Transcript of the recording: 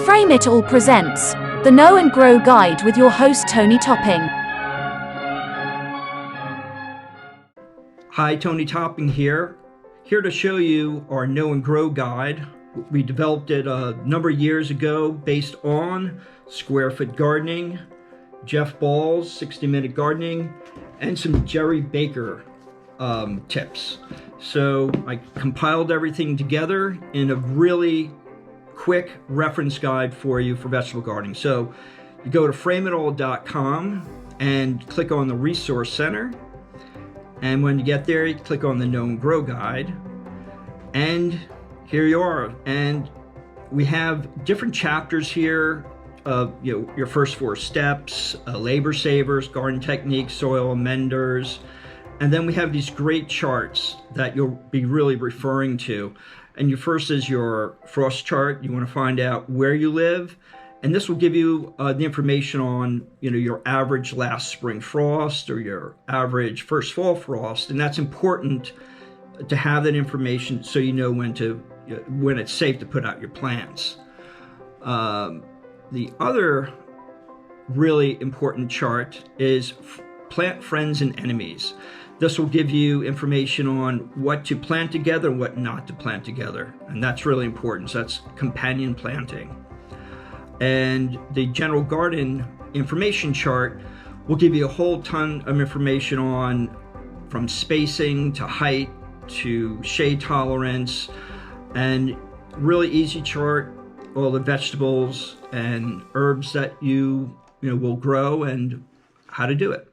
Frame It All presents the Know and Grow Guide with your host Tony Topping. Hi, Tony Topping here to show you our Know and Grow Guide. We developed it a number of years ago based on Square Foot Gardening, Jeff Ball's 60-Minute Gardening, and some Jerry Baker tips. So I compiled everything together in a really quick reference guide for you for vegetable gardening. So you go to frameitall.com and click on the Resource Center. And when you get there, you click on the Know and Grow Guide. And here you are. And we have different chapters here of your first 4 steps, labor savers, garden techniques, soil amenders. And then we have these great charts that you'll be really referring to. And your first is your frost chart. You want to find out where you live. And this will give you the information on your average last spring frost or your average first fall frost. And that's important to have that information so you know when it's safe to put out your plants. The other really important chart is plant friends and enemies. This will give you information on what to plant together and what not to plant together. And that's really important. So that's companion planting. And the general garden information chart will give you a whole ton of information on from spacing to height to shade tolerance, and really easy chart, all the vegetables and herbs that you will grow and how to do it.